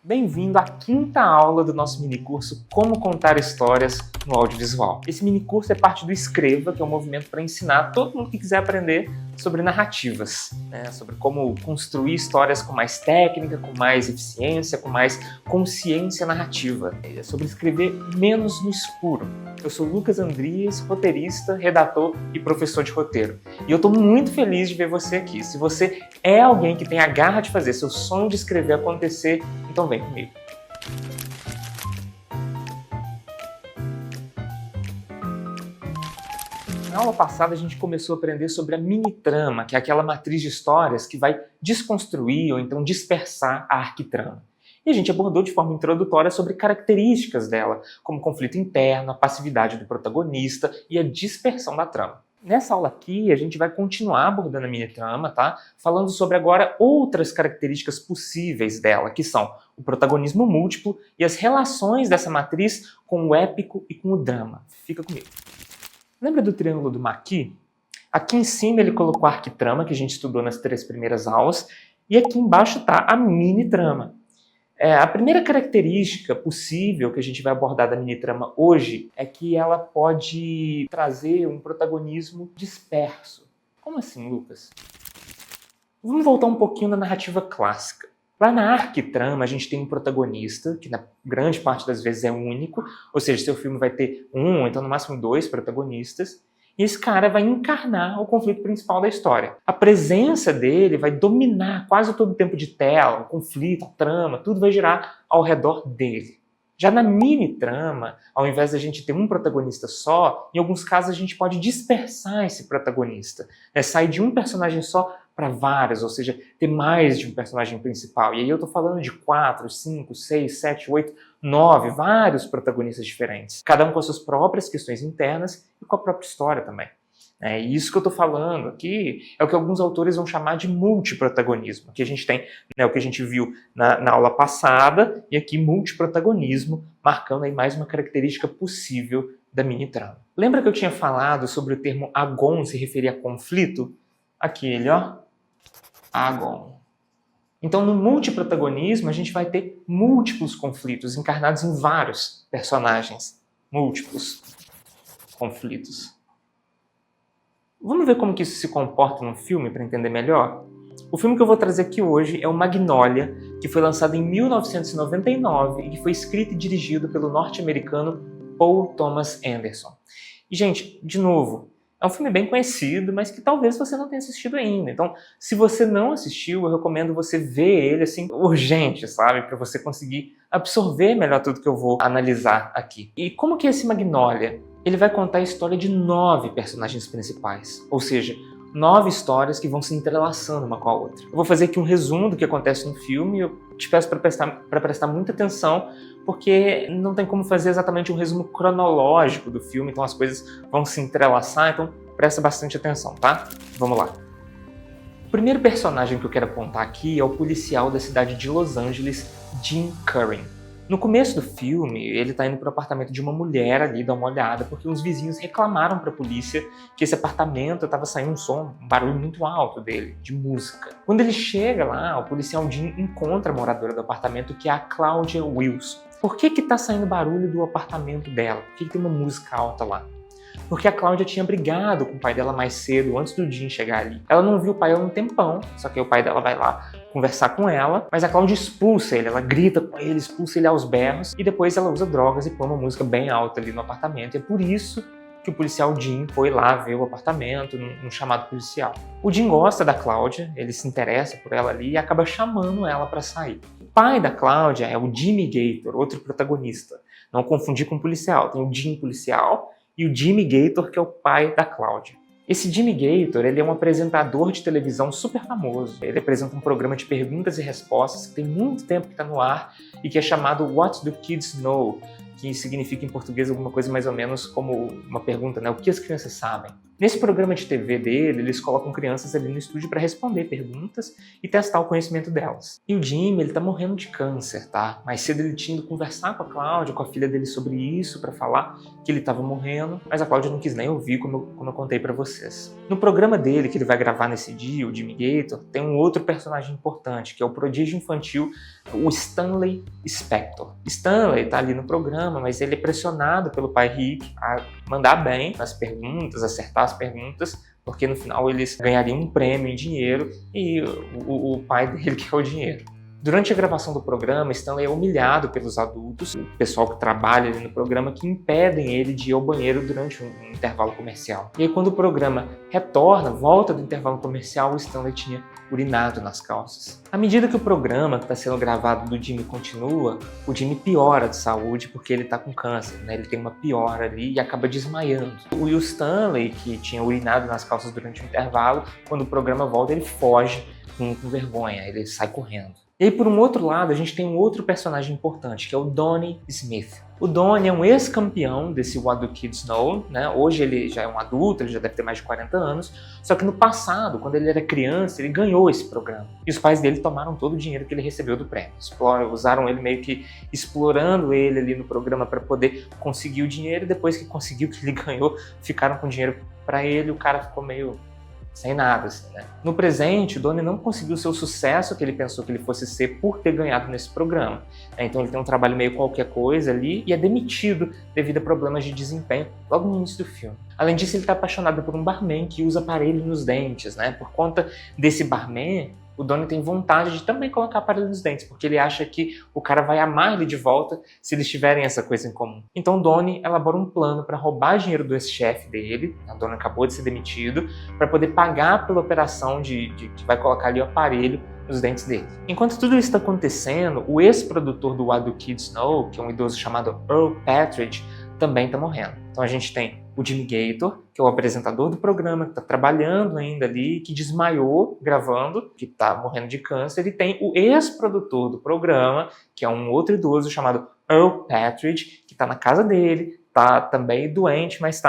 Bem-vindo à quinta aula do nosso minicurso Como Contar Histórias no Audiovisual. Esse minicurso é parte do Escreva, que é um movimento para ensinar todo mundo que quiser aprender sobre narrativas, sobre como construir histórias com mais técnica, com mais eficiência, com mais consciência narrativa. É sobre escrever menos no escuro. Eu sou Lucas Andrias, roteirista, redator e professor de roteiro. E eu estou muito feliz de ver você aqui. Se você é alguém que tem a garra de fazer seu sonho de escrever acontecer, então vem comigo. Na aula passada a gente começou a aprender sobre a mini-trama, que é aquela matriz de histórias que vai desconstruir ou então dispersar a arquitrama. E a gente abordou de forma introdutória sobre características dela, como o conflito interno, a passividade do protagonista e a dispersão da trama. Nessa aula aqui, a gente vai continuar abordando a mini-trama, tá? Falando sobre agora outras características possíveis dela, que são o protagonismo múltiplo e as relações dessa matriz com o épico e com o drama. Fica comigo. Lembra do triângulo do Marquis? Aqui em cima ele colocou a arquitrama, que a gente estudou nas 3 primeiras aulas, e aqui embaixo está a mini-trama. A primeira característica possível que a gente vai abordar da mini-trama hoje é que ela pode trazer um protagonismo disperso. Como assim, Lucas? Vamos voltar um pouquinho na narrativa clássica. Lá na arquitrama a gente tem um protagonista, que na grande parte das vezes é único, ou seja, seu filme vai ter um, então no máximo 2 protagonistas, e esse cara vai encarnar o conflito principal da história. A presença dele vai dominar quase todo o tempo de tela, o conflito, a trama, tudo vai girar ao redor dele. Já na mini-trama, ao invés de a gente ter um protagonista só, em alguns casos a gente pode dispersar esse protagonista, sair de um personagem só para vários, ou seja, ter mais de um personagem principal. E aí eu estou falando de 4, 5, 6, 7, 8, 9, vários protagonistas diferentes. Cada um com as suas próprias questões internas e com a própria história também. E isso que eu estou falando aqui é o que alguns autores vão chamar de multiprotagonismo. Aqui a gente tem o que a gente viu na aula passada e aqui multiprotagonismo, marcando aí mais uma característica possível da mini-trama. Lembra que eu tinha falado sobre o termo agon se referir a conflito? Aquele, ó, agon. Então, no multiprotagonismo, a gente vai ter múltiplos conflitos encarnados em vários personagens. Múltiplos conflitos. Vamos ver como que isso se comporta num filme para entender melhor? O filme que eu vou trazer aqui hoje é o Magnolia, que foi lançado em 1999 e que foi escrito e dirigido pelo norte-americano Paul Thomas Anderson. E, gente, de novo, é um filme bem conhecido, mas que talvez você não tenha assistido ainda. Então, se você não assistiu, eu recomendo você ver ele, assim, urgente, sabe? Para você conseguir absorver melhor tudo que eu vou analisar aqui. E como que é esse Magnolia? Ele vai contar a história de 9 personagens principais. Ou seja, 9 histórias que vão se entrelaçando uma com a outra. Eu vou fazer aqui um resumo do que acontece no filme e eu te peço para prestar muita atenção, porque não tem como fazer exatamente um resumo cronológico do filme, então as coisas vão se entrelaçar, então presta bastante atenção, tá? Vamos lá. O primeiro personagem que eu quero apontar aqui é o policial da cidade de Los Angeles, Jim Curran. No começo do filme, ele está indo para o apartamento de uma mulher ali, dar uma olhada, porque uns vizinhos reclamaram para a polícia que esse apartamento estava saindo um barulho muito alto dele, de música. Quando ele chega lá, o policial Jim encontra a moradora do apartamento, que é a Claudia Wilson. Por que está saindo barulho do apartamento dela? Por que tem uma música alta lá? Porque a Cláudia tinha brigado com o pai dela mais cedo, antes do Jim chegar ali. Ela não viu o pai há um tempão, só que o pai dela vai lá conversar com ela, mas a Cláudia expulsa ele, ela grita com ele, expulsa ele aos berros, e depois ela usa drogas e põe uma música bem alta ali no apartamento. E é por isso que o policial Jim foi lá ver o apartamento, num chamado policial. O Jim gosta da Cláudia, ele se interessa por ela ali e acaba chamando ela para sair. O pai da Cláudia é o Jimmy Gator, outro protagonista. Não confundir com o policial, tem o Jim policial e o Jimmy Gator, que é o pai da Cláudia. Esse Jimmy Gator, ele é um apresentador de televisão super famoso. Ele apresenta um programa de perguntas e respostas que tem muito tempo que está no ar e que é chamado What Do Kids Know?, que significa em português alguma coisa mais ou menos como uma pergunta, né? O que as crianças sabem? Nesse programa de TV dele, eles colocam crianças ali no estúdio para responder perguntas e testar o conhecimento delas. E o Jimmy, ele tá morrendo de câncer, tá? Mais cedo ele tinha ido conversar com a Cláudia, com a filha dele sobre isso, para falar que ele estava morrendo, mas a Cláudia não quis nem ouvir, como eu contei para vocês. No programa dele, que ele vai gravar nesse dia, o Jimmy Gator, tem um outro personagem importante, que é o prodígio infantil, o Stanley Spector. Stanley tá ali no programa, mas ele é pressionado pelo pai Rick a mandar bem nas perguntas, acertar as perguntas, porque no final eles ganhariam um prêmio em dinheiro e o pai dele quer o dinheiro. Durante a gravação do programa, Stanley é humilhado pelos adultos, o pessoal que trabalha ali no programa, que impedem ele de ir ao banheiro durante um intervalo comercial. E aí quando o programa retorna, volta do intervalo comercial, o Stanley tinha urinado nas calças. À medida que o programa que está sendo gravado do Jimmy continua, o Jimmy piora de saúde porque ele está com câncer, né? Ele tem uma piora ali e acaba desmaiando. O Stanley, que tinha urinado nas calças durante o intervalo, quando o programa volta, ele foge com vergonha, ele sai correndo. E aí, por um outro lado, a gente tem um outro personagem importante, que é o Donnie Smith. O Donnie é um ex-campeão desse What Do Kids Know, né? Hoje ele já é um adulto, ele já deve ter mais de 40 anos, só que no passado, quando ele era criança, ele ganhou esse programa. E os pais dele tomaram todo o dinheiro que ele recebeu do prêmio. Usaram ele meio que explorando ele ali no programa para poder conseguir o dinheiro, e depois que conseguiu que ele ganhou, ficaram com dinheiro para ele, o cara ficou meio sem nada, assim, né? No presente, o Donnie não conseguiu ser o sucesso que ele pensou que ele fosse ser por ter ganhado nesse programa. Então ele tem um trabalho meio qualquer coisa ali e é demitido devido a problemas de desempenho logo no início do filme. Além disso, ele está apaixonado por um barman que usa aparelho nos dentes, né? Por conta desse barman, o Donnie tem vontade de também colocar aparelho nos dentes, porque ele acha que o cara vai amar ele de volta se eles tiverem essa coisa em comum. Então o Donnie elabora um plano para roubar dinheiro do ex-chefe dele, o Donnie acabou de ser demitido, para poder pagar pela operação de que vai colocar ali o aparelho nos dentes dele. Enquanto tudo isso está acontecendo, o ex-produtor do What Do Kids Know, que é um idoso chamado Earl Partridge, também está morrendo. Então a gente tem o Jimmy Gator, que é o apresentador do programa, que está trabalhando ainda ali, que desmaiou gravando, que está morrendo de câncer. E tem o ex-produtor do programa, que é um outro idoso chamado Earl Partridge, que está na casa dele, está também doente, mas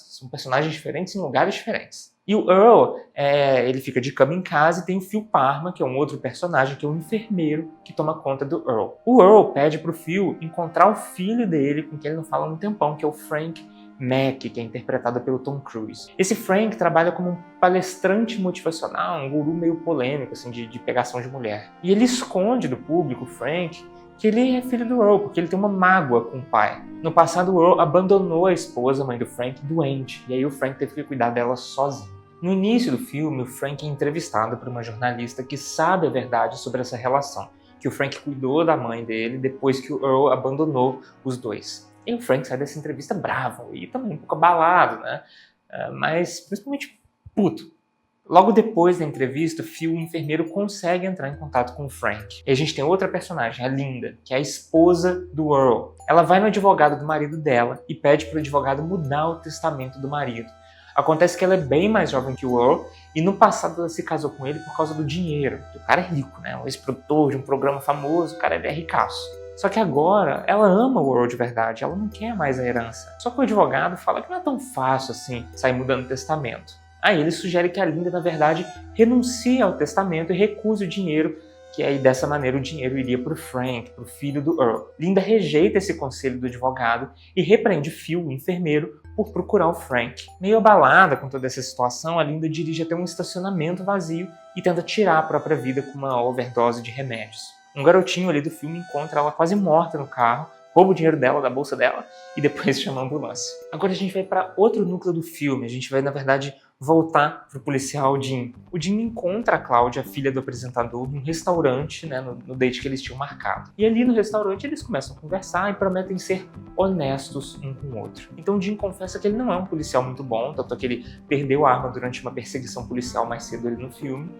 são personagens diferentes em lugares diferentes. E o Earl, ele fica de cama em casa e tem o Phil Parma, que é um outro personagem, que é um enfermeiro que toma conta do Earl. O Earl pede pro Phil encontrar o filho dele, com quem ele não fala há um tempão, que é o Frank Mack, que é interpretado pelo Tom Cruise. Esse Frank trabalha como um palestrante motivacional, um guru meio polêmico, assim, de pegação de mulher. E ele esconde do público, o Frank, que ele é filho do Earl, porque ele tem uma mágoa com o pai. No passado, o Earl abandonou a esposa, a mãe do Frank, doente, e aí o Frank teve que cuidar dela sozinho. No início do filme, o Frank é entrevistado por uma jornalista que sabe a verdade sobre essa relação, que o Frank cuidou da mãe dele depois que o Earl abandonou os dois. E o Frank sai dessa entrevista bravo e também um pouco abalado, né? Mas principalmente puto. Logo depois da entrevista, Phil, o enfermeiro, consegue entrar em contato com o Frank. E a gente tem outra personagem, a Linda, que é a esposa do Earl. Ela vai no advogado do marido dela e pede para o advogado mudar o testamento do marido. Acontece que ela é bem mais jovem que o Earl e no passado ela se casou com ele por causa do dinheiro. O cara é rico, né? Um ex-produtor de um programa famoso, o cara é ricaço. Só que agora ela ama o Earl de verdade, ela não quer mais a herança. Só que o advogado fala que não é tão fácil assim sair mudando o testamento. Aí ele sugere que a Linda, na verdade, renuncie ao testamento e recuse o dinheiro, que aí dessa maneira o dinheiro iria para o Frank, para o filho do Earl. Linda rejeita esse conselho do advogado e repreende Phil, o enfermeiro, por procurar o Frank. Meio abalada com toda essa situação, a Linda dirige até um estacionamento vazio e tenta tirar a própria vida com uma overdose de remédios. Um garotinho ali do filme encontra ela quase morta no carro, rouba o dinheiro dela, da bolsa dela, e depois chama a ambulância. Agora a gente vai para outro núcleo do filme, a gente vai, na verdade, voltar pro policial Jim. O Jim encontra a Cláudia, a filha do apresentador, num restaurante, né, no date que eles tinham marcado. E ali no restaurante eles começam a conversar e prometem ser honestos um com o outro. Então o Jim confessa que ele não é um policial muito bom, tanto que ele perdeu a arma durante uma perseguição policial mais cedo ali no filme.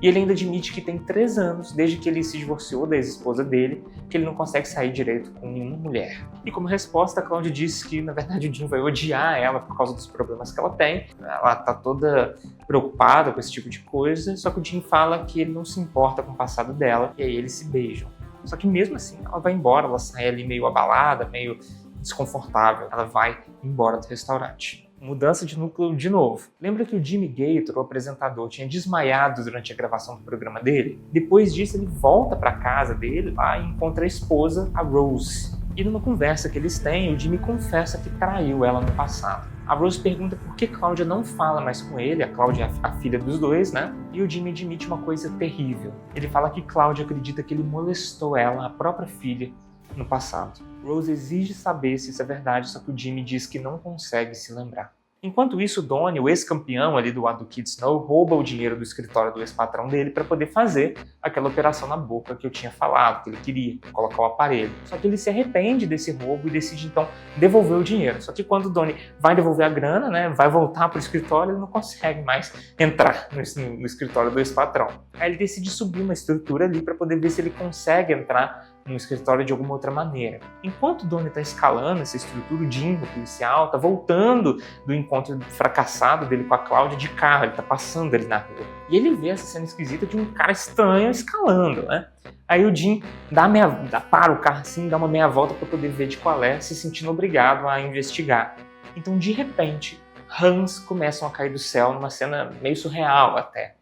E ele ainda admite que tem 3 anos, desde que ele se divorciou da ex-esposa dele, que ele não consegue sair direito com nenhuma mulher. E como resposta, a Cláudia disse que, na verdade, o Jim vai odiar ela por causa dos problemas que ela tem. Ela tá toda preocupada com esse tipo de coisa, só que o Jim fala que ele não se importa com o passado dela, e aí eles se beijam. Só que mesmo assim, ela vai embora, ela sai ali meio abalada, meio desconfortável. Ela vai embora do restaurante. Mudança de núcleo de novo. Lembra que o Jimmy Gator, o apresentador, tinha desmaiado durante a gravação do programa dele? Depois disso, ele volta para casa dele lá e encontra a esposa, a Rose. E numa conversa que eles têm, o Jimmy confessa que traiu ela no passado. A Rose pergunta por que Cláudia não fala mais com ele, a Cláudia é a filha dos dois, né? E o Jimmy admite uma coisa terrível. Ele fala que Cláudia acredita que ele molestou ela, a própria filha, no passado. Rose exige saber se isso é verdade, só que o Jimmy diz que não consegue se lembrar. Enquanto isso, Donnie, o ex-campeão ali do lado do Kid Snow, rouba o dinheiro do escritório do ex-patrão dele para poder fazer aquela operação na boca que eu tinha falado, que ele queria, colocar o aparelho. Só que ele se arrepende desse roubo e decide então devolver o dinheiro. Só que quando o Donnie vai devolver a grana, né, vai voltar para o escritório, ele não consegue mais entrar no escritório do ex-patrão. Aí ele decide subir uma estrutura ali para poder ver se ele consegue entrar no escritório de alguma outra maneira. Enquanto o Donnie está escalando essa estrutura, o Jim, o policial, está voltando do encontro fracassado dele com a Cláudia de carro, ele está passando ali na rua. E ele vê essa cena esquisita de um cara estranho escalando, né? Aí o Jim para o carro assim, dá uma meia volta para poder ver de qual é, se sentindo obrigado a investigar. Então, de repente, rãs começam a cair do céu numa cena meio surreal até.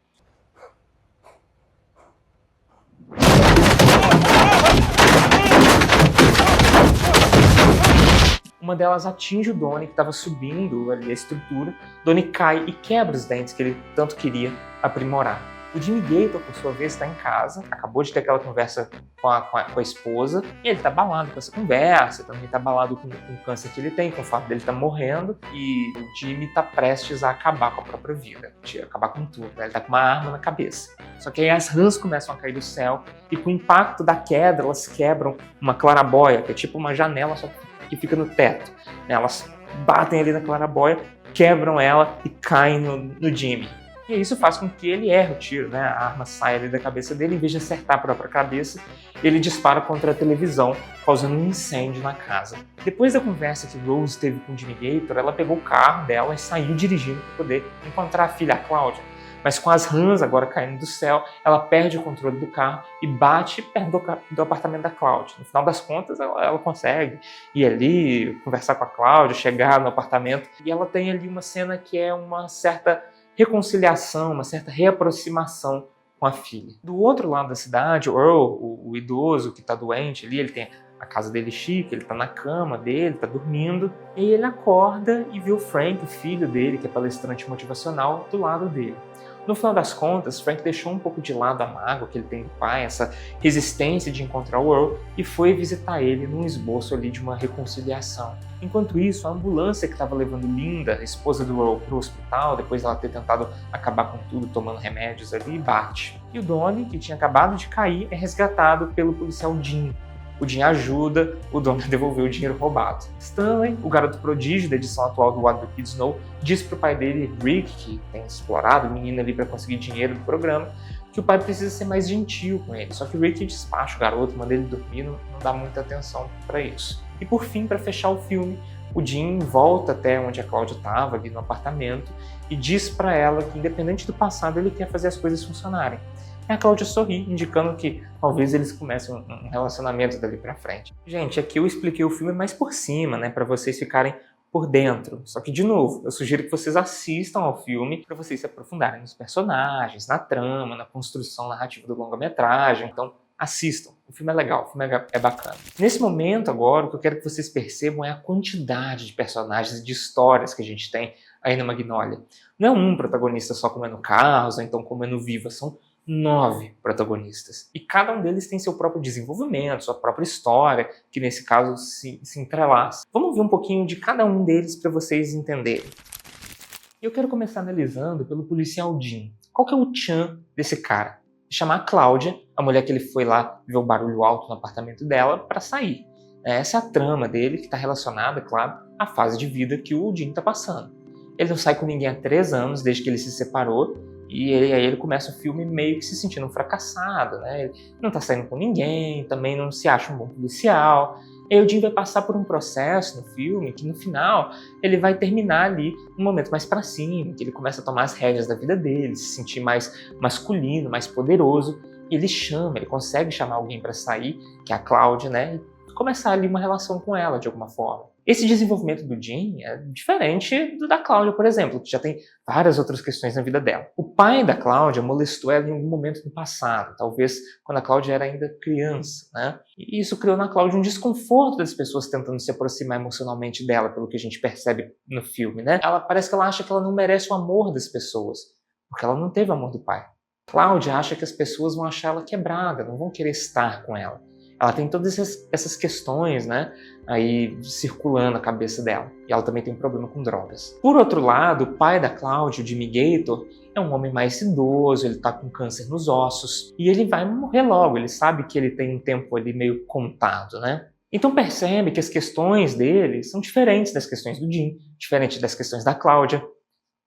Uma delas atinge o Donnie, que estava subindo ali a estrutura. Donnie cai e quebra os dentes que ele tanto queria aprimorar. O Jimmy Gator, por sua vez, está em casa, acabou de ter aquela conversa com a esposa, e ele está abalado com essa conversa, também está abalado com o câncer que ele tem, com o fato dele estar morrendo, e o Jimmy está prestes a acabar com a própria vida, acabar com tudo, né? Ele está com uma arma na cabeça. Só que aí as rãs começam a cair do céu, e com o impacto da queda, elas quebram uma clarabóia, que é tipo uma janela, só que fica no teto. Elas batem ali na clarabóia, quebram ela e caem no Jimmy. E isso faz com que ele erre o tiro, né? A arma sai ali da cabeça dele, em vez de acertar a própria cabeça, ele dispara contra a televisão, causando um incêndio na casa. Depois da conversa que Rose teve com o Jimmy Gator, ela pegou o carro dela e saiu dirigindo para poder encontrar a filha, a Cláudia. Mas com as rãs agora caindo do céu, ela perde o controle do carro e bate perto do apartamento da Cláudia. No final das contas, ela consegue ir ali, conversar com a Cláudia, chegar no apartamento. E ela tem ali uma cena que é uma certa reconciliação, uma certa reaproximação com a filha. Do outro lado da cidade, o Earl, o idoso que está doente ali, ele tem a casa dele chique, ele está na cama dele, está dormindo, e ele acorda e vê o Frank, o filho dele, que é palestrante motivacional, do lado dele. No final das contas, Frank deixou um pouco de lado a mágoa que ele tem do pai, essa resistência de encontrar o Earl, e foi visitar ele num esboço ali de uma reconciliação. Enquanto isso, a ambulância que estava levando Linda, a esposa do Earl, para o hospital, depois de ela ter tentado acabar com tudo, tomando remédios ali, bate. E o Donnie, que tinha acabado de cair, é resgatado pelo policial Jim. O Jim ajuda o Donnie a devolver o dinheiro roubado. Stanley, o garoto prodígio da edição atual do What the Kids Know, diz pro pai dele, Rick, que tem explorado o menino ali para conseguir dinheiro do programa, que o pai precisa ser mais gentil com ele. Só que o Rick despacha o garoto, manda ele dormir, não dá muita atenção para isso. E por fim, para fechar o filme, o Jim volta até onde a Cláudia estava, ali no apartamento, e diz para ela que, independente do passado, ele quer fazer as coisas funcionarem. E a Cláudia sorri, indicando que talvez eles comecem um relacionamento dali pra frente. Gente, aqui eu expliquei o filme mais por cima, né, para vocês ficarem por dentro. Só que, de novo, eu sugiro que vocês assistam ao filme para vocês se aprofundarem nos personagens, na trama, na construção narrativa do longa-metragem. Então, assistam. O filme é legal, o filme é bacana. Nesse momento agora, o que eu quero que vocês percebam é a quantidade de personagens e de histórias que a gente tem aí na Magnolia. Não é um protagonista só como é no Carros, ou então como é no Viva, são 9 protagonistas. E cada um deles tem seu próprio desenvolvimento, sua própria história, que nesse caso se entrelaça. Vamos ver um pouquinho de cada um deles para vocês entenderem. Eu quero começar analisando pelo policial Jim. Qual que é o tchan desse cara? Chamar a Cláudia, a mulher que ele foi lá ver o barulho alto no apartamento dela, para sair. Essa é a trama dele, que está relacionada, claro, à fase de vida que o Jim está passando. Ele não sai com ninguém há 3 anos, desde que ele se separou, e aí ele começa o filme meio que se sentindo um fracassado, né? Ele não tá saindo com ninguém, também não se acha um bom policial. E aí o Jim vai passar por um processo no filme que no final ele vai terminar ali um momento mais pra cima, que ele começa a tomar as rédeas da vida dele, se sentir mais masculino, mais poderoso. E ele consegue chamar alguém pra sair, que é a Cláudia, né? E começar ali uma relação com ela de alguma forma. Esse desenvolvimento do Jim é diferente do da Cláudia, por exemplo, que já tem várias outras questões na vida dela. O pai da Cláudia molestou ela em algum momento no passado, talvez quando a Cláudia era ainda criança, né? E isso criou na Cláudia um desconforto das pessoas tentando se aproximar emocionalmente dela, pelo que a gente percebe no filme, né? Parece que ela acha que ela não merece o amor das pessoas, porque ela não teve o amor do pai. Cláudia acha que as pessoas vão achar ela quebrada, não vão querer estar com ela. Ela tem todas essas questões, né, aí circulando a cabeça dela. E ela também tem um problema com drogas. Por outro lado, o pai da Cláudia, o Jimmy Gator, é um homem mais idoso, ele tá com câncer nos ossos, e ele vai morrer logo, ele sabe que ele tem um tempo ali meio contado, né? Então percebe que as questões dele são diferentes das questões do Jim, diferentes das questões da Cláudia.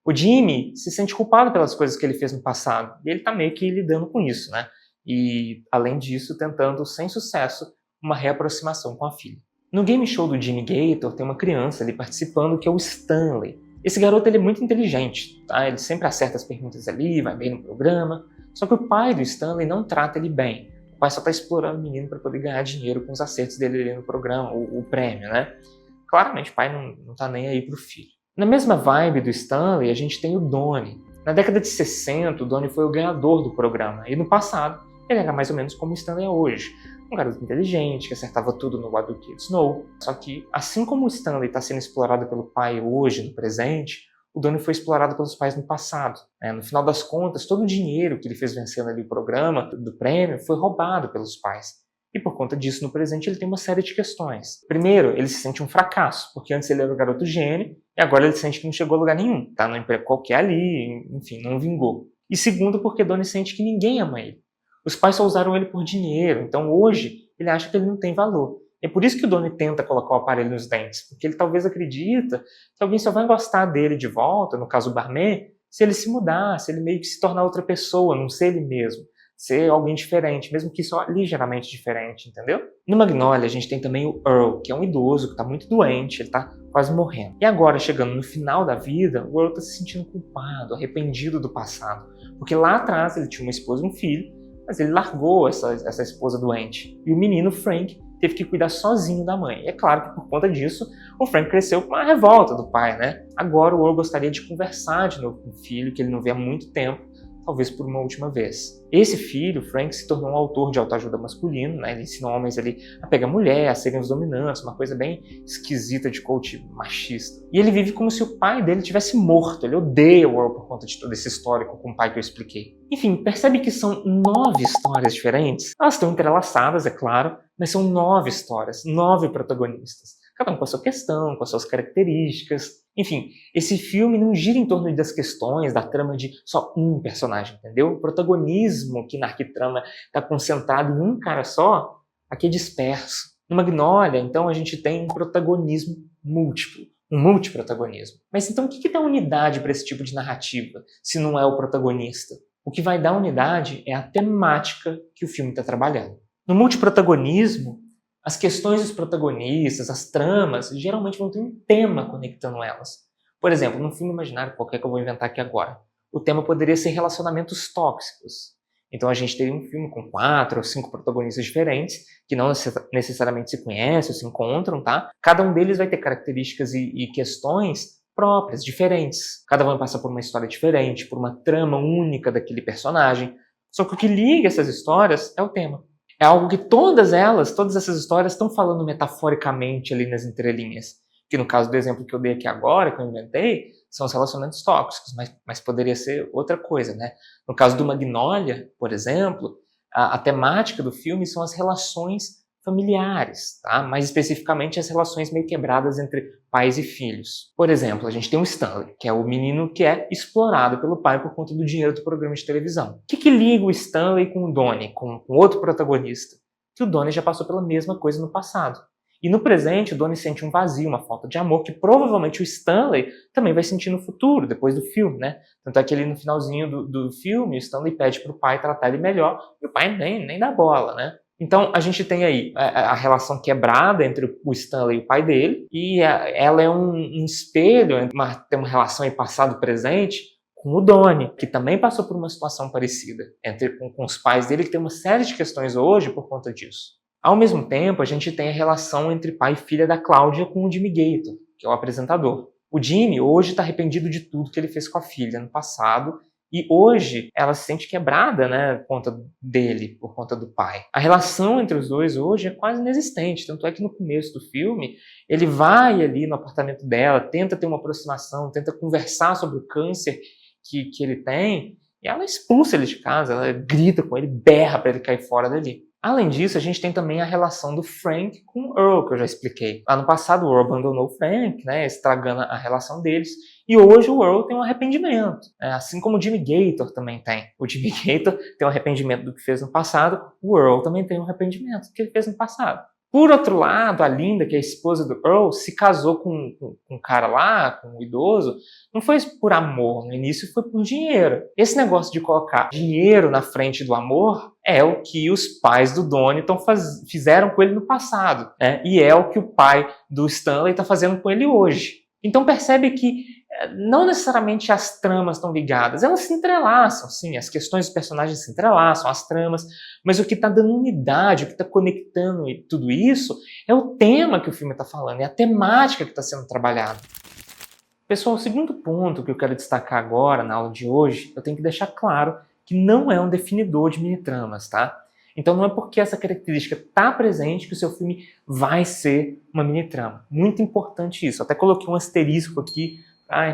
O Jimmy se sente culpado pelas coisas que ele fez no passado, e ele tá meio que lidando com isso, né? E, além disso, tentando, sem sucesso, uma reaproximação com a filha. No game show do Jimmy Gator, tem uma criança ali participando que é o Stanley. Esse garoto ele é muito inteligente, tá? Ele sempre acerta as perguntas ali, vai bem no programa, só que o pai do Stanley não trata ele bem. O pai só está explorando o menino para poder ganhar dinheiro com os acertos dele ali no programa, o prêmio, né? Claramente o pai não tá nem aí pro filho. Na mesma vibe do Stanley, a gente tem o Donnie. Na década de 60, o Donnie foi o ganhador do programa, e no passado, ele era mais ou menos como o Stanley é hoje. Um garoto inteligente, que acertava tudo no What Do Kids Know. Só que, assim como o Stanley está sendo explorado pelo pai hoje, no presente, o Donnie foi explorado pelos pais no passado. No final das contas, todo o dinheiro que ele fez vencendo ali o programa, do prêmio, foi roubado pelos pais. E por conta disso, no presente, ele tem uma série de questões. Primeiro, ele se sente um fracasso, porque antes ele era o garoto gênio, e agora ele sente que não chegou a lugar nenhum. Tá no emprego qualquer ali, enfim, não vingou. E segundo, porque Donnie sente que ninguém ama ele. Os pais só usaram ele por dinheiro, então hoje ele acha que ele não tem valor. É por isso que o Donnie tenta colocar o aparelho nos dentes, porque ele talvez acredita que alguém só vai gostar dele de volta, no caso o barman, se ele se mudar, se ele meio que se tornar outra pessoa, não ser ele mesmo, ser alguém diferente, mesmo que só ligeiramente diferente, entendeu? No Magnolia a gente tem também o Earl, que é um idoso que está muito doente, ele está quase morrendo. E agora, chegando no final da vida, o Earl está se sentindo culpado, arrependido do passado, porque lá atrás ele tinha uma esposa e um filho, mas ele largou essa esposa doente. E o menino, Frank, teve que cuidar sozinho da mãe. E é claro que por conta disso, o Frank cresceu com uma revolta do pai, né? Agora o Earl gostaria de conversar de novo com o filho, que ele não vê há muito tempo, talvez por uma última vez. Esse filho, Frank, se tornou um autor de autoajuda masculino, né? Ele ensina homens ali a pegar mulher, a serem os dominantes, uma coisa bem esquisita de coach machista. E ele vive como se o pai dele tivesse morto. Ele odeia o Earl por conta de todo esse histórico com o pai que eu expliquei. Enfim, percebe que são 9 histórias diferentes? Elas estão entrelaçadas, é claro, mas são 9 histórias, 9 protagonistas. Cada um com a sua questão, com as suas características. Enfim, esse filme não gira em torno das questões, da trama de só um personagem, entendeu? O protagonismo que na arquitrama está concentrado em um cara só, aqui é disperso. No Magnolia, então, a gente tem um protagonismo múltiplo, um multiprotagonismo. Mas então o que dá unidade para esse tipo de narrativa, se não é o protagonista? O que vai dar unidade é a temática que o filme está trabalhando. No multiprotagonismo, as questões dos protagonistas, as tramas, geralmente vão ter um tema conectando elas. Por exemplo, num filme imaginário qualquer que eu vou inventar aqui agora, o tema poderia ser relacionamentos tóxicos. Então a gente teria um filme com 4 ou 5 protagonistas diferentes, que não necessariamente se conhecem ou se encontram, tá? Cada um deles vai ter características e questões próprias, diferentes. Cada um vai passar por uma história diferente, por uma trama única daquele personagem. Só que o que liga essas histórias é o tema. É algo que todas essas histórias estão falando metaforicamente ali nas entrelinhas. Que no caso do exemplo que eu dei aqui agora, que eu inventei, são os relacionamentos tóxicos, mas poderia ser outra coisa, né? No caso do Magnolia, por exemplo, a temática do filme são as relações familiares, tá? Mais especificamente as relações meio quebradas entre pais e filhos. Por exemplo, a gente tem o Stanley, que é o menino que é explorado pelo pai por conta do dinheiro do programa de televisão. O que liga o Stanley com o Donnie, com outro protagonista? Que o Donnie já passou pela mesma coisa no passado. E no presente, o Donnie sente um vazio, uma falta de amor, que provavelmente o Stanley também vai sentir no futuro, depois do filme, né? Tanto é que ali no finalzinho do filme, o Stanley pede pro pai tratar ele melhor, e o pai nem dá bola, né? Então, a gente tem aí a relação quebrada entre o Stanley e o pai dele, e ela é um espelho, tem uma relação aí passado-presente com o Donnie, que também passou por uma situação parecida com os pais dele, que tem uma série de questões hoje por conta disso. Ao mesmo tempo, a gente tem a relação entre pai e filha da Cláudia com o Jimmy Gator, que é o apresentador. O Jimmy hoje está arrependido de tudo que ele fez com a filha no passado, e hoje ela se sente quebrada, né, por conta dele, por conta do pai. A relação entre os dois hoje é quase inexistente, tanto é que no começo do filme ele vai ali no apartamento dela, tenta ter uma aproximação, tenta conversar sobre o câncer que ele tem, e ela expulsa ele de casa, ela grita com ele, berra para ele cair fora dali. Além disso, a gente tem também a relação do Frank com o Earl, que eu já expliquei. Lá no passado, o Earl abandonou o Frank, né, estragando a relação deles, e hoje o Earl tem um arrependimento, né, assim como o Jimmy Gator também tem. O Jimmy Gator tem um arrependimento do que fez no passado, o Earl também tem um arrependimento do que ele fez no passado. Por outro lado, a Linda, que é a esposa do Earl, se casou com um cara lá, com um idoso, não foi por amor, no início foi por dinheiro. Esse negócio de colocar dinheiro na frente do amor é o que os pais do Donnie fizeram com ele no passado, né? E é o que o pai do Stanley está fazendo com ele hoje. Então percebe que não necessariamente as tramas estão ligadas, elas se entrelaçam, sim, as questões dos personagens se entrelaçam, as tramas, mas o que está dando unidade, o que está conectando tudo isso é o tema que o filme está falando, é a temática que está sendo trabalhada. Pessoal, o segundo ponto que eu quero destacar agora na aula de hoje, eu tenho que deixar claro que não é um definidor de mini-tramas, tá? Então não é porque essa característica está presente que o seu filme vai ser uma mini-trama. Muito importante isso. Até coloquei um asterisco aqui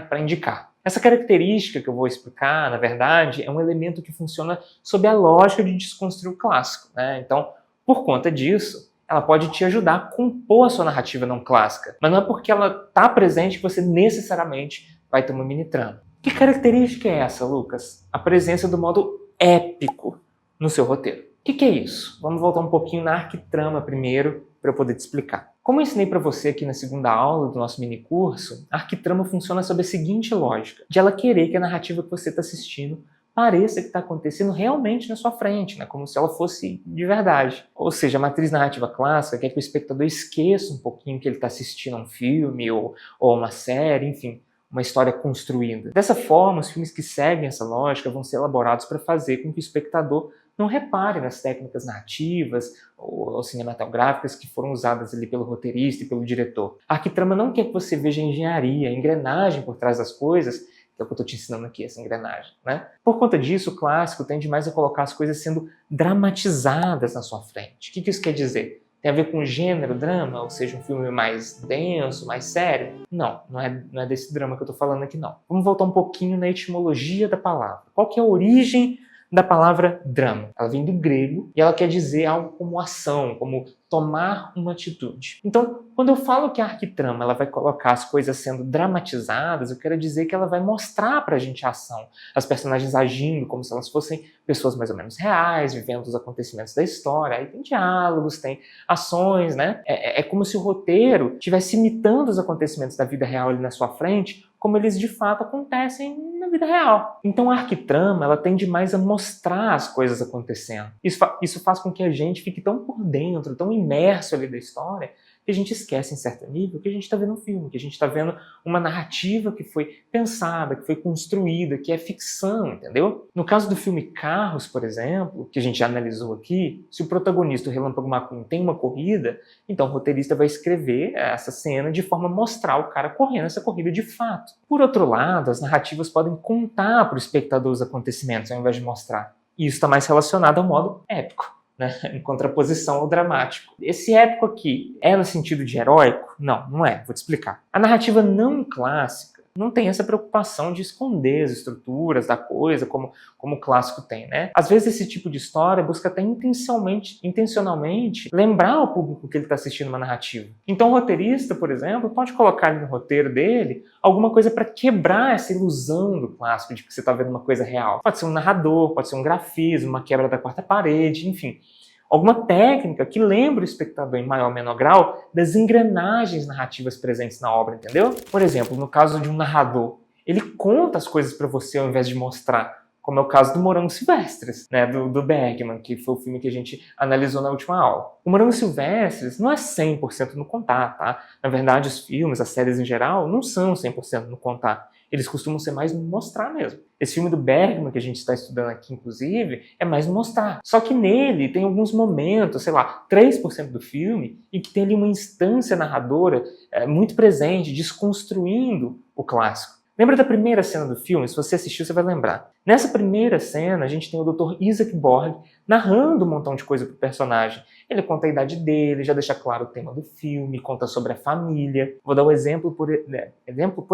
para indicar. Essa característica que eu vou explicar, na verdade, é um elemento que funciona sob a lógica de desconstruir o clássico, né? Então, por conta disso, ela pode te ajudar a compor a sua narrativa não clássica. Mas não é porque ela está presente que você necessariamente vai ter uma mini-trama. Que característica é essa, Lucas? A presença do modo épico no seu roteiro. O que é isso? Vamos voltar um pouquinho na arquitrama primeiro, para eu poder te explicar. Como eu ensinei para você aqui na segunda aula do nosso mini curso, a arquitrama funciona sob a seguinte lógica, de ela querer que a narrativa que você está assistindo pareça que está acontecendo realmente na sua frente, né? Como se ela fosse de verdade. Ou seja, a matriz narrativa clássica quer que o espectador esqueça um pouquinho que ele está assistindo a um filme ou uma série, enfim, uma história construída. Dessa forma, os filmes que seguem essa lógica vão ser elaborados para fazer com que o espectador não repare nas técnicas narrativas ou cinematográficas que foram usadas ali pelo roteirista e pelo diretor. A arquitrama não quer que você veja a engenharia, a engrenagem por trás das coisas, que é o que eu estou te ensinando aqui, essa engrenagem, né? Por conta disso, o clássico tende mais a colocar as coisas sendo dramatizadas na sua frente. O que isso quer dizer? Tem a ver com o gênero drama, ou seja, um filme mais denso, mais sério? Não é desse drama que eu estou falando aqui, não. Vamos voltar um pouquinho na etimologia da palavra. Qual que é a origem da palavra drama? Ela vem do grego e ela quer dizer algo como ação, como tomar uma atitude. Então, quando eu falo que a arquitrama ela vai colocar as coisas sendo dramatizadas, eu quero dizer que ela vai mostrar pra gente a ação, as personagens agindo como se elas fossem pessoas mais ou menos reais, vivendo os acontecimentos da história. Aí tem diálogos, tem ações, né? É como se o roteiro estivesse imitando os acontecimentos da vida real ali na sua frente, como eles de fato acontecem na vida real. Então a arquitrama ela tende mais a mostrar as coisas acontecendo. Isso faz com que a gente fique tão por dentro, tão imerso ali da história, que a gente esquece em certo nível que a gente está vendo um filme, que a gente está vendo uma narrativa que foi pensada, que foi construída, que é ficção, entendeu? No caso do filme Carros, por exemplo, que a gente já analisou aqui, se o protagonista, o Relâmpago McQueen, tem uma corrida, então o roteirista vai escrever essa cena de forma a mostrar o cara correndo essa corrida de fato. Por outro lado, as narrativas podem contar para o espectador os acontecimentos ao invés de mostrar. E isso está mais relacionado ao modo épico, né? Em contraposição ao dramático. Esse épico aqui é no sentido de heróico? Não é. Vou te explicar. A narrativa não clássica não tem essa preocupação de esconder as estruturas da coisa, como o clássico tem, né? Às vezes esse tipo de história busca até intencionalmente lembrar ao público que ele está assistindo uma narrativa. Então o roteirista, por exemplo, pode colocar no roteiro dele alguma coisa para quebrar essa ilusão do clássico, de que você está vendo uma coisa real. Pode ser um narrador, pode ser um grafismo, uma quebra da quarta parede, enfim. Alguma técnica que lembre o espectador em maior ou menor grau das engrenagens narrativas presentes na obra, entendeu? Por exemplo, no caso de um narrador, ele conta as coisas para você ao invés de mostrar, como é o caso do Morangos Silvestres, né, do Bergman, que foi o filme que a gente analisou na última aula. O Morangos Silvestres não é 100% no contar, tá? Na verdade, os filmes, as séries em geral, não são 100% no contar. eles costumam ser mais no mostrar mesmo. Esse filme do Bergman, que a gente está estudando aqui, inclusive, é mais no mostrar. Só que nele tem alguns momentos, sei lá, 3% do filme, em que tem ali uma instância narradora muito presente, desconstruindo o clássico. Lembra da primeira cena do filme? Se você assistiu, você vai lembrar. Nessa primeira cena, a gente tem o Dr. Isaac Borg narrando um montão de coisa pro personagem. Ele conta a idade dele, já deixa claro o tema do filme, conta sobre a família. Vou dar um exemplo, por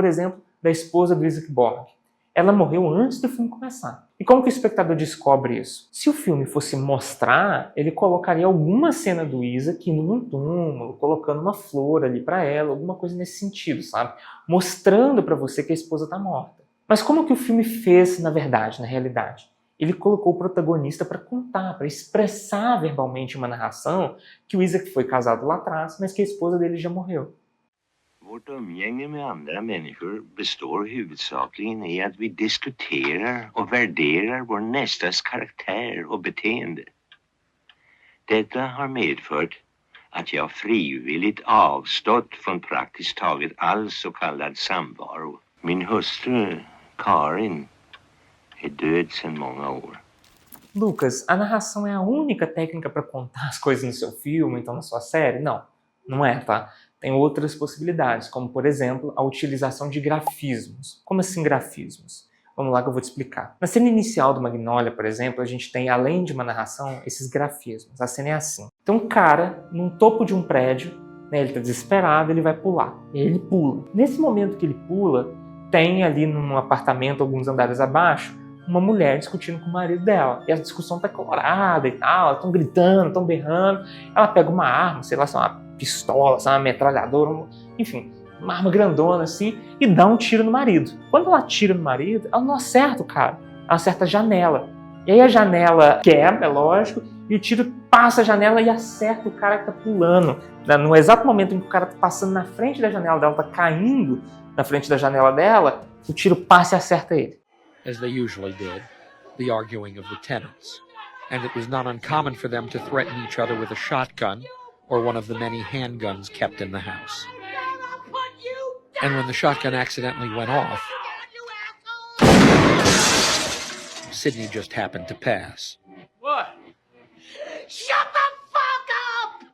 exemplo, da esposa do Isaac Borg. Ela morreu antes do filme começar. E como que o espectador descobre isso? Se o filme fosse mostrar, ele colocaria alguma cena do Isaac num túmulo, colocando uma flor ali para ela, alguma coisa nesse sentido, sabe? Mostrando para você que a esposa está morta. Mas como que o filme fez, na verdade, na realidade? Ele colocou o protagonista para contar, para expressar verbalmente uma narração que o Isaac foi casado lá atrás, mas que a esposa dele já morreu. Vårt umgänge med andra människor består huvudsakligen i att vi diskuterar och värderar vår nästas karaktär och beteende. Detta har medfört att jag frivilligt avstått från praktiskt taget all så kallad samvaro. Min hustru, Karin, är död sedan många år. Lucas, a narração é a única técnica para contar as coisas no seu filme, então na sua série? Não, não é, tá? Tem outras possibilidades, como, por exemplo, a utilização de grafismos. Como assim grafismos? Vamos lá que eu vou te explicar. Na cena inicial do Magnolia, por exemplo, a gente tem, além de uma narração, esses grafismos. A cena é assim. Tem um cara num topo de um prédio, né, ele está desesperado, ele vai pular. E aí ele pula. Nesse momento que ele pula, tem ali num apartamento, alguns andares abaixo, uma mulher discutindo com o marido dela. E a discussão tá colorada e tal, estão gritando, estão berrando. Ela pega uma arma, sei lá, uma pistola, uma metralhadora, enfim, uma arma grandona assim, e dá um tiro no marido. Quando ela atira no marido, ela não acerta o cara, ela acerta a janela. E aí a janela quebra, é lógico, e o tiro passa a janela e acerta o cara que tá pulando. No exato momento em que o cara tá passando na frente da janela dela, tá caindo na frente da janela dela, o tiro passa e acerta ele. As they usually did, the arguing of the tenants. And it was not uncommon for them to threaten each other with a shotgun or one of the many handguns kept in the house. And when the shotgun accidentally went off, Sidney just happened to pass. What? Shut the fuck up!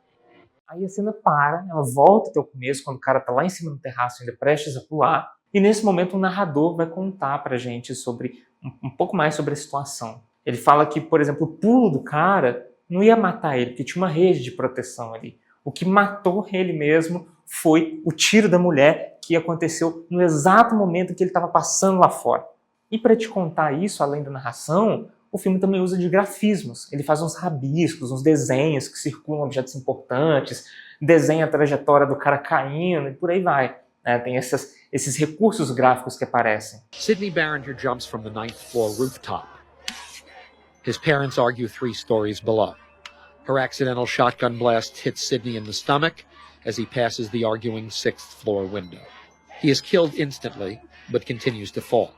Aí a cena para, ela volta até o começo, quando o cara tá lá em cima do terraço, ainda prestes a pular, e nesse momento o narrador vai contar pra gente sobre um pouco mais sobre a situação. Ele fala que, por exemplo, o pulo do cara não ia matar ele, porque tinha uma rede de proteção ali. O que matou ele mesmo foi o tiro da mulher que aconteceu no exato momento que ele estava passando lá fora. E para te contar isso, além da narração, o filme também usa de grafismos. Ele faz uns rabiscos, uns desenhos que circulam objetos importantes, desenha a trajetória do cara caindo e por aí vai. Tem esses recursos gráficos que aparecem. Sidney Barringer jumps from the 9th floor rooftop. His parents argue 3 stories below. Her accidental shotgun blast hits Sidney in the stomach as he passes the arguing 6th floor window. He is killed instantly, but continues to fall,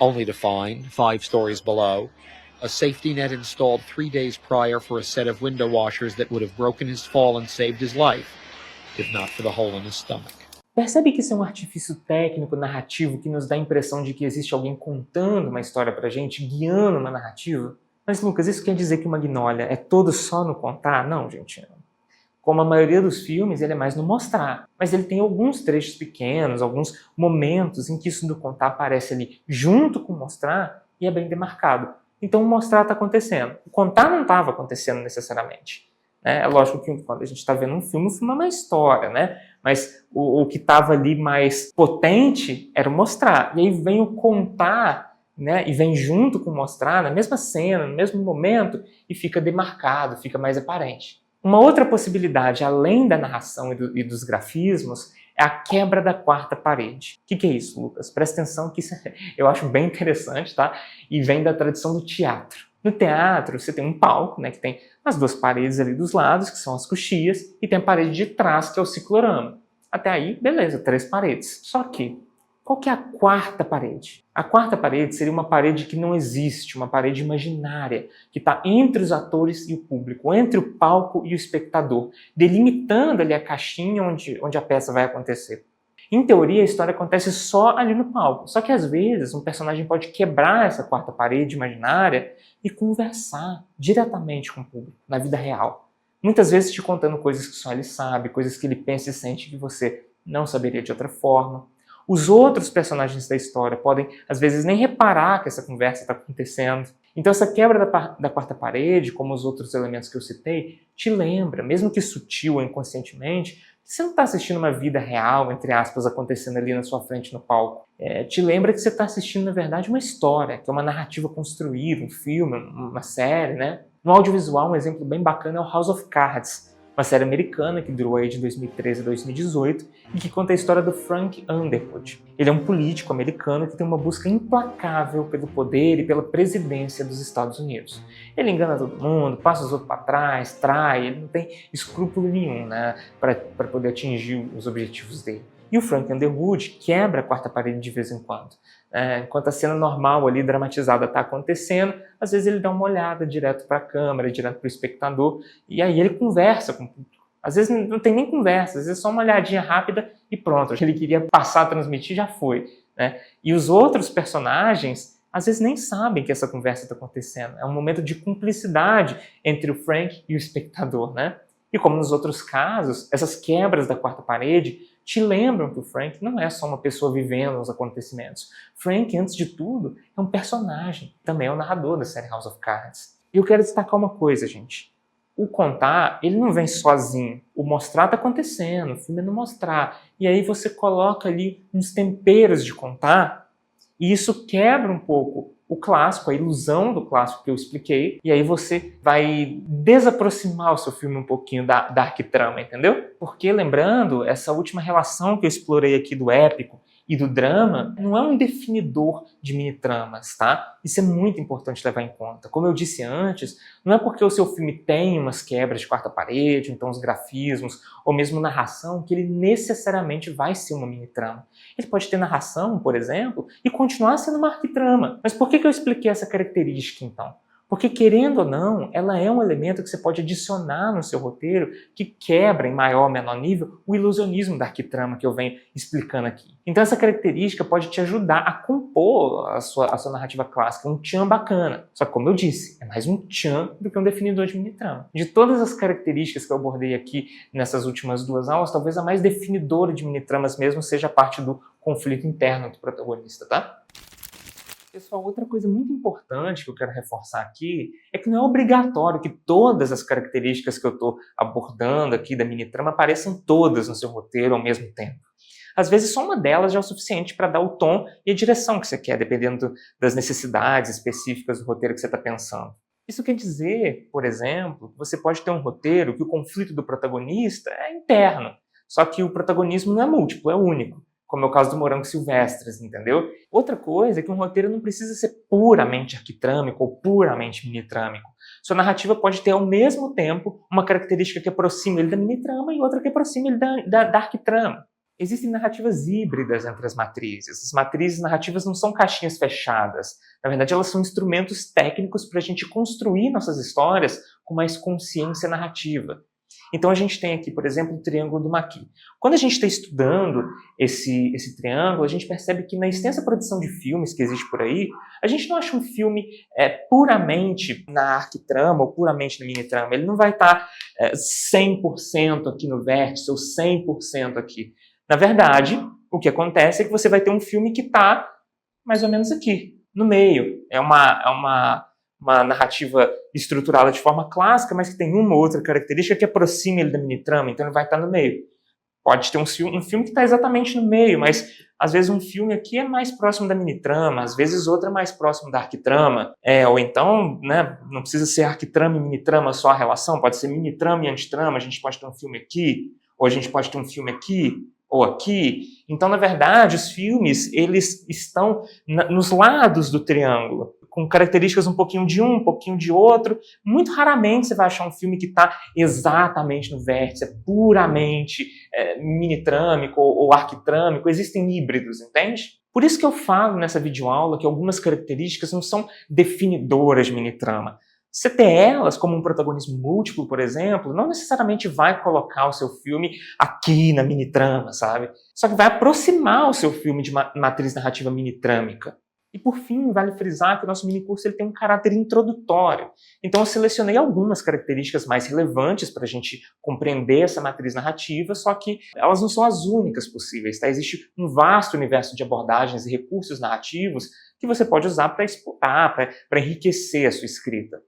only to find, 5 stories below, a safety net installed 3 days prior for a set of window washers that would have broken his fall and saved his life, if not for the hole in his stomach. Percebe que isso é um artifício técnico, narrativo, que nos dá a impressão de que existe alguém contando uma história pra gente, guiando uma narrativa? Mas, Lucas, isso quer dizer que o Magnolia é todo só no contar? Não, gente. Como a maioria dos filmes, ele é mais no mostrar. Mas ele tem alguns trechos pequenos, alguns momentos em que isso do contar aparece ali junto com o mostrar e é bem demarcado. Então o mostrar está acontecendo. O contar não estava acontecendo necessariamente. É lógico que quando a gente está vendo um filme é uma história, né? Mas o que estava ali mais potente era o mostrar. E aí vem o contar, né? E vem junto com o mostrar, na mesma cena, no mesmo momento, e fica demarcado, fica mais aparente. Uma outra possibilidade, além da narração e dos grafismos, é a quebra da quarta parede. O que é isso, Lucas? Presta atenção que isso eu acho bem interessante, tá? E vem da tradição do teatro. No teatro, você tem um palco, né, que tem as 2 paredes ali dos lados, que são as coxias, e tem a parede de trás, que é o ciclorama. Até aí, beleza, 3 paredes. Só que, qual que é a quarta parede? A quarta parede seria uma parede que não existe, uma parede imaginária, que está entre os atores e o público, entre o palco e o espectador, delimitando ali a caixinha onde a peça vai acontecer. Em teoria, a história acontece só ali no palco. Só que às vezes um personagem pode quebrar essa quarta parede imaginária e conversar diretamente com o público, na vida real. Muitas vezes te contando coisas que só ele sabe, coisas que ele pensa e sente que você não saberia de outra forma. Os outros personagens da história podem, às vezes, nem reparar que essa conversa está acontecendo. Então essa quebra da quarta parede, como os outros elementos que eu citei, te lembra, mesmo que sutil ou inconscientemente, que você não está assistindo uma vida real, entre aspas, acontecendo ali na sua frente no palco. Te lembra que você está assistindo, na verdade, uma história, que é uma narrativa construída, um filme, uma série, né? No audiovisual, um exemplo bem bacana é o House of Cards, uma série americana que durou aí de 2013 a 2018 e que conta a história do Frank Underwood. Ele é um político americano que tem uma busca implacável pelo poder e pela presidência dos Estados Unidos. Ele engana todo mundo, passa os outros para trás, trai, ele não tem escrúpulo nenhum, né, para poder atingir os objetivos dele. E o Frank Underwood quebra a quarta parede de vez em quando. Enquanto a cena normal ali, dramatizada, está acontecendo, às vezes ele dá uma olhada direto para a câmera, direto para o espectador, e aí ele conversa com o público. Às vezes não tem nem conversa, às vezes é só uma olhadinha rápida e pronto. O que ele queria passar, transmitir, já foi, né? E os outros personagens, às vezes nem sabem que essa conversa está acontecendo. É um momento de cumplicidade entre o Frank e o espectador, né? E como nos outros casos, essas quebras da quarta parede te lembram que o Frank não é só uma pessoa vivendo os acontecimentos. Frank, antes de tudo, é um personagem, também é o narrador da série House of Cards. E eu quero destacar uma coisa, gente. O contar, ele não vem sozinho. O mostrar está acontecendo, o filme é não mostrar. E aí você coloca ali uns temperos de contar, e isso quebra um pouco o clássico, a ilusão do clássico que eu expliquei, e aí você vai desaproximar o seu filme um pouquinho da arquitrama, entendeu? Porque, lembrando, essa última relação que eu explorei aqui do épico e do drama não é um definidor de mini-tramas, tá? Isso é muito importante levar em conta. Como eu disse antes, não é porque o seu filme tem umas quebras de quarta parede, então os grafismos, ou mesmo narração, que ele necessariamente vai ser uma mini-trama. Ele pode ter narração, por exemplo, e continuar sendo uma arquitrama. Mas por que eu expliquei essa característica, então? Porque, querendo ou não, ela é um elemento que você pode adicionar no seu roteiro que quebra, em maior ou menor nível, o ilusionismo da arquitrama que eu venho explicando aqui. Então essa característica pode te ajudar a compor a sua narrativa clássica, um tchan bacana. Só que, como eu disse, é mais um tchan do que um definidor de mini-trama. De todas as características que eu abordei aqui nessas últimas duas aulas, talvez a mais definidora de mini-tramas mesmo seja a parte do conflito interno do protagonista, tá? Pessoal, outra coisa muito importante que eu quero reforçar aqui é que não é obrigatório que todas as características que eu estou abordando aqui da mini-trama apareçam todas no seu roteiro ao mesmo tempo. Às vezes só uma delas já é o suficiente para dar o tom e a direção que você quer, dependendo das necessidades específicas do roteiro que você está pensando. Isso quer dizer, por exemplo, que você pode ter um roteiro que o conflito do protagonista é interno, só que o protagonismo não é múltiplo, é único. Como é o caso do Morangos Silvestres, entendeu? Outra coisa é que um roteiro não precisa ser puramente arquitrâmico ou puramente minitrâmico. Sua narrativa pode ter, ao mesmo tempo, uma característica que aproxima ele da minitrama e outra que aproxima ele da arquitrama. Existem narrativas híbridas entre as matrizes. As matrizes narrativas não são caixinhas fechadas. Na verdade, elas são instrumentos técnicos para a gente construir nossas histórias com mais consciência narrativa. Então a gente tem aqui, por exemplo, o Triângulo do Maquis. Quando a gente está estudando esse triângulo, a gente percebe que na extensa produção de filmes que existe por aí, a gente não acha um filme puramente na arquitrama ou puramente na minitrama. Ele não vai estar 100% aqui no vértice ou 100% aqui. Na verdade, o que acontece é que você vai ter um filme que está mais ou menos aqui, no meio. É uma narrativa estruturada de forma clássica, mas que tem uma ou outra característica que aproxima ele da minitrama, então ele vai estar no meio. Pode ter um filme que está exatamente no meio, mas às vezes um filme aqui é mais próximo da minitrama, às vezes outro é mais próximo da arquitrama, ou então, né, não precisa ser arquitrama e minitrama só a relação, pode ser minitrama e antitrama, a gente pode ter um filme aqui, ou a gente pode ter um filme aqui, ou aqui. Então, na verdade, os filmes, eles estão nos lados do triângulo, com características um pouquinho de um pouquinho de outro. Muito raramente você vai achar um filme que está exatamente no vértice, é puramente minitrâmico ou arquitrâmico. Existem híbridos, entende? Por isso que eu falo nessa videoaula que algumas características não são definidoras de minitrama. Você ter elas como um protagonismo múltiplo, por exemplo, não necessariamente vai colocar o seu filme aqui na mini-trama, sabe? Só que vai aproximar o seu filme de matriz narrativa mini-trâmica. E por fim, vale frisar que o nosso minicurso ele tem um caráter introdutório. Então eu selecionei algumas características mais relevantes para a gente compreender essa matriz narrativa, só que elas não são as únicas possíveis, tá? Existe um vasto universo de abordagens e recursos narrativos que você pode usar para explorar, para enriquecer a sua escrita.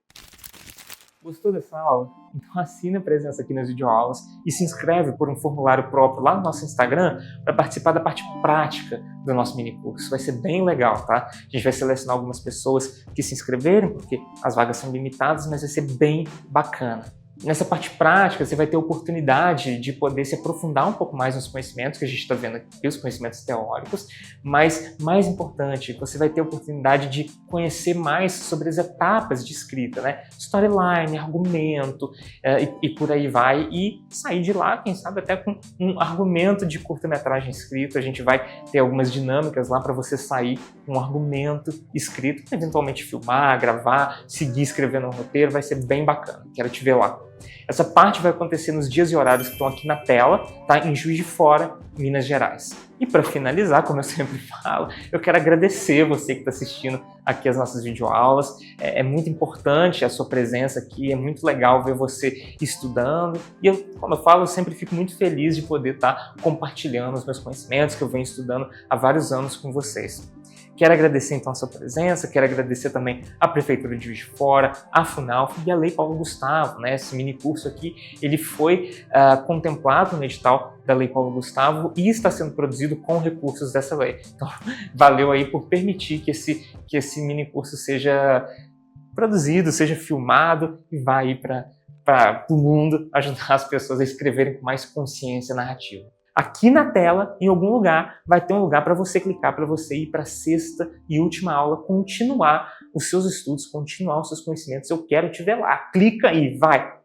Gostou dessa aula? Então assina a presença aqui nas videoaulas e se inscreve por um formulário próprio lá no nosso Instagram para participar da parte prática do nosso minicurso. Vai ser bem legal, tá? A gente vai selecionar algumas pessoas que se inscreverem, porque as vagas são limitadas, mas vai ser bem bacana. Nessa parte prática, você vai ter a oportunidade de poder se aprofundar um pouco mais nos conhecimentos que a gente está vendo aqui, os conhecimentos teóricos, mas, mais importante, você vai ter a oportunidade de conhecer mais sobre as etapas de escrita, né? Storyline, argumento, e por aí vai, e sair de lá, quem sabe, até com um argumento de curta-metragem escrito. A gente vai ter algumas dinâmicas lá para você sair com um argumento escrito, eventualmente filmar, gravar, seguir escrevendo um roteiro, vai ser bem bacana. Quero te ver lá. Essa parte vai acontecer nos dias e horários que estão aqui na tela, tá? Em Juiz de Fora, Minas Gerais. E para finalizar, como eu sempre falo, eu quero agradecer você que está assistindo aqui as nossas videoaulas. É muito importante a sua presença aqui, é muito legal ver você estudando. E eu, como eu falo, eu sempre fico muito feliz de poder estar compartilhando os meus conhecimentos que eu venho estudando há vários anos com vocês. Quero agradecer então a sua presença, quero agradecer também a Prefeitura de Juiz de Fora, a FUNALF e a Lei Paulo Gustavo, né? Esse mini curso aqui, ele foi contemplado no edital da Lei Paulo Gustavo e está sendo produzido com recursos dessa lei. Então, valeu aí por permitir que esse mini curso seja produzido, seja filmado e vá aí para o mundo ajudar as pessoas a escreverem com mais consciência narrativa. Aqui na tela, em algum lugar, vai ter um lugar para você clicar, para você ir para a sexta e última aula, continuar os seus estudos, continuar os seus conhecimentos. Eu quero te ver lá. Clica aí, vai!